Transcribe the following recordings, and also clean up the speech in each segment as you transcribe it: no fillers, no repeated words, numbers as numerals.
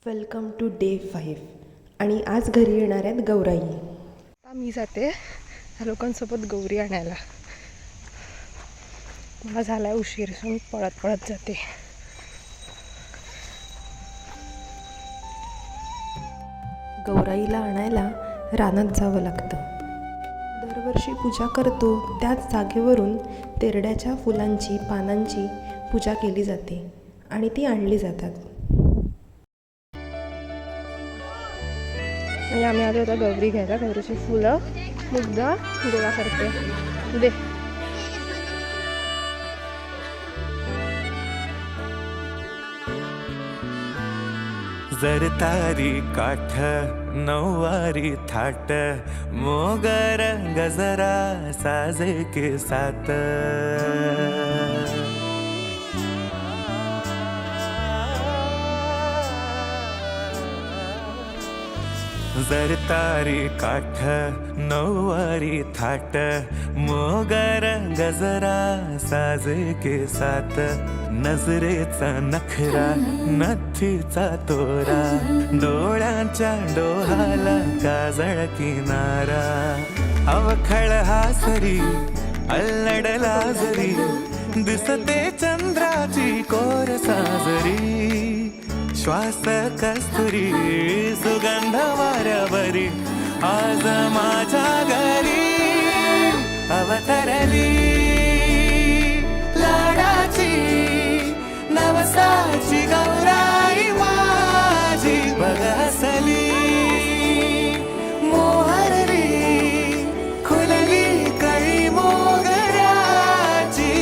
Welcome to day 5 आणि आज घरी येणार आहेत गौराई. आता मी जाते ह्या लोकांसोबत गौरी आणायला. मला झाला आहे उशीर, सो मी पळत पळत जाते. गौराईला आणायला रानात जावं लागतं. दरवर्षी पूजा करतो त्याच जागेवरून तेरड्याच्या फुलांची पानांची पूजा केली जाते आणि ती आणली जातात. आणि आम्ही आलो होता गौरी घ्यायला. गौरीची फुलं मुग्धा गोळा करते. दे जरतारी काठ नऊवारी थाट मोगर गजरा साजे के साथ जरतारी काठ नऊवारी थाट मोगर गजरा साजे के साथ नजरेचा नखरा नथीचा तोरा डोळ्यांच्या डोहाला काजळ किनारा अवखळ हासरी अल्लडला जरी दिसते चंद्राची कोर साजरी श्वास कस्तुरी सुगंध वाऱ्यावरी आज माझ्या घरी अवतरली लाडाची नवसाची गौराई माझी बघसली मोहरली खुलली कळी मोगराची.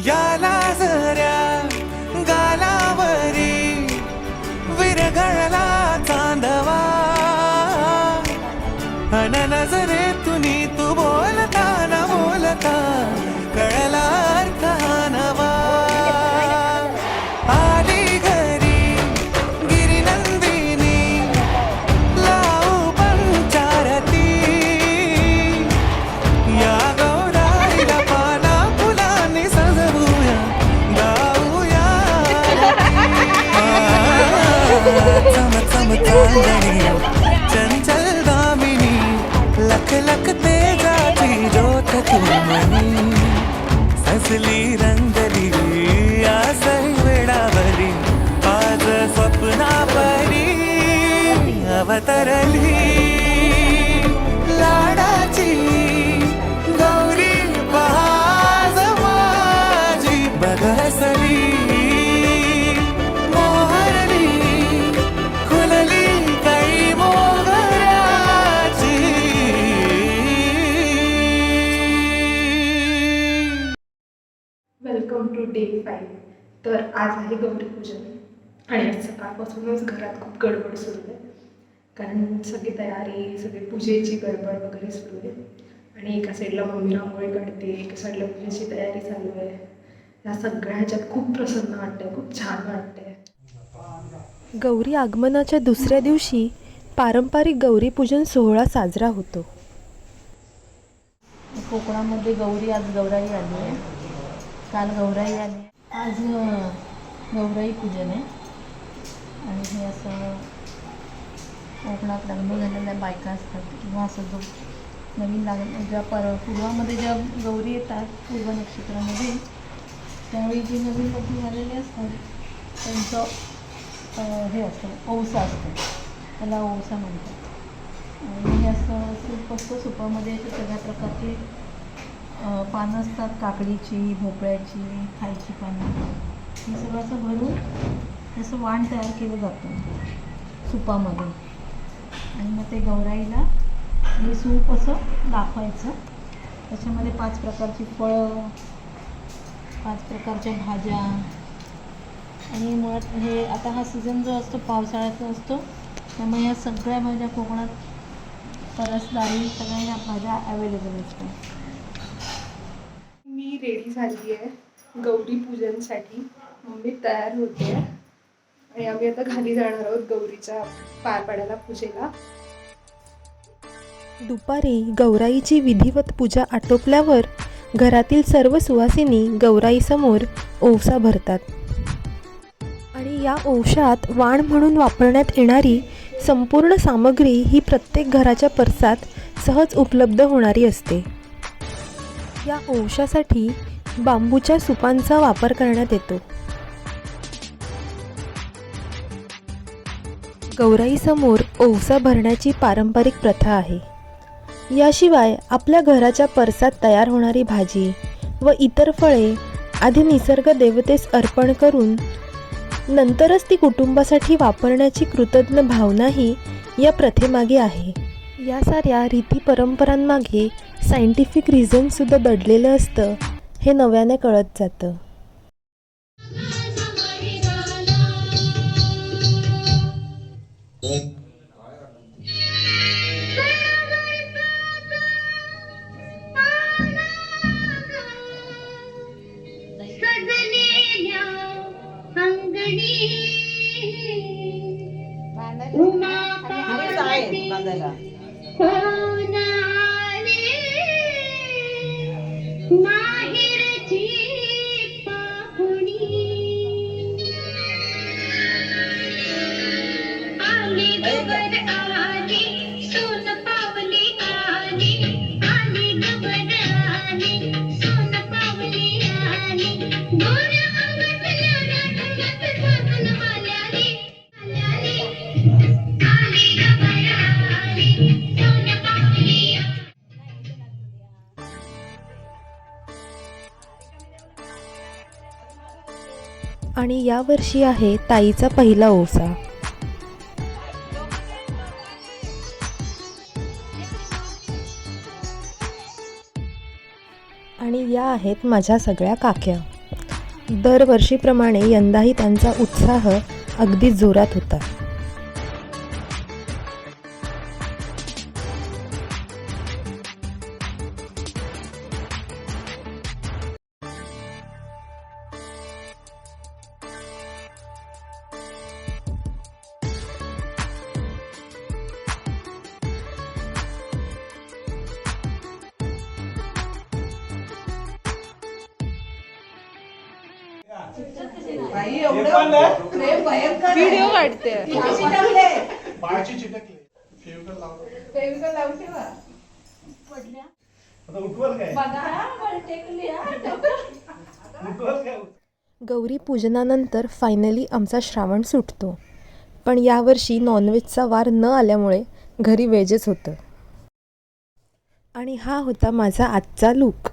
याला जऱ्या गालावरी विरघळला चांदवा अन नजरेतून तू बोलता न बोलता कळला अर्थ हा नवा. आली घरी गिरिनंदिनी लावू पंचारती या गौराईला पाना फुलांनी सजवूया गाऊया चम चम चांदणी चंचल दामिनी लख लख तेजाची ज्योत तुमनी सजली रंगली आसई वेडावरी आज स्वप्नापरी अवतरली लाडाची गौरी पहाज माझी बघसली मोहरली खुलली कळी मोगराची. Welcome to day 5. तर आज आहे गौरी पूजन आणि आज सकाळपासूनच घरात खूप गडबड सुरू आहे. कारण सगळी तयारी, सगळी पूजेची गडबड वगैरे सुरू आहे. आणि एका साईडला मम्मी रांगोळी काढते, एका साईडला पूजेची तयारी चालू आहे. या सगळ्या ह्याच्यात खूप प्रसन्न वाटतंय, खूप छान वाटतंय. गौरी आगमनाच्या दुसऱ्या दिवशी पारंपरिक गौरीपूजन सोहळा साजरा होतो. कोकणामध्ये गौरी, आज गौराई आली आहे, काल गौराई आली, आज गौराई पूजन आहे. आणि हे असं कोकणात लग्न झालेल्या बायका असतात किंवा असं जो नवीन ज्या पूर्वामध्ये ज्या गौरी येतात पूर्व नक्षत्रामध्ये, त्यावेळी जी नवीन लग्न झालेले असतात त्यांचं हे असतं, ओवसा असतो, त्याला ओवसा म्हणतात. आणि हे असं सूप असतं, सुपामध्ये असे सगळ्या प्रकारची पानं असतात, काकडीची, भोपळ्याची, खायची पानं, हे सगळं असं भरून असं वाण तयार केलं जातं सुपामध्ये. आणि मग ते गौराईला हे सूप असं दाखवायचं. त्याच्यामध्ये 5 प्रकारची फळं, 5 प्रकारच्या भाज्या. आणि मुळात हे आता हा सीझन जो असतो पावसाळ्याचा असतो, त्यामुळे ह्या सगळ्या भाज्या कोकणात परसदारी सगळ्या ह्या भाज्या अवेलेबल असतात. मी रेडी झाली आहे गौरी पूजनसाठी. मम्मी तयार होते आणि आम्ही आता खाली जाणार आहोत गौरीच्या पार पाडायला पूजेला. दुपारी गौराईची विधिवत पूजा आटोपल्यावर घरातील सर्व सुवासिनी गौराईसमोर ओवसा भरतात. आणि या ओवशात वाण म्हणून वापरण्यात येणारी संपूर्ण सामग्री ही प्रत्येक घराच्या परसात सहज उपलब्ध होणारी असते. या ओवशासाठी बांबूच्या सुपांचा वापर करण्यात येतो. गौराईसमोर ओवसा भरण्याची पारंपरिक प्रथा आहे. याशिवाय आपल्या घराच्या परसात तयार होणारी भाजी व इतर फळे आधी निसर्ग देवतेस अर्पण करून नंतरच ती कुटुंबासाठी वापरण्याची कृतज्ञ भावनाही या प्रथेमागे आहे. या साऱ्या रीती परंपरांमागे सायंटिफिक रिझनसुद्धा दडलेलं असतं, हे नव्याने कळत जातं. आणि यावर्षी आहे ताईचा पहिला ओवसा. आणि या आहेत माझ्या सगळ्या काक्या. दरवर्षीप्रमाणे यंदाही त्यांचा उत्साह अगदी जोरात होता. व्हिडिओ काढते. गौरी पूजनानंतर फायनली आमचा श्रावण सुटतो. पण यावर्षी नॉनव्हेजचा वार न आल्यामुळे घरी व्हेजच होतं. आणि हा होता माझा आजचा लूक.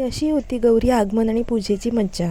अशी होती गौरी आगमन आणि पूजेची मज्जा.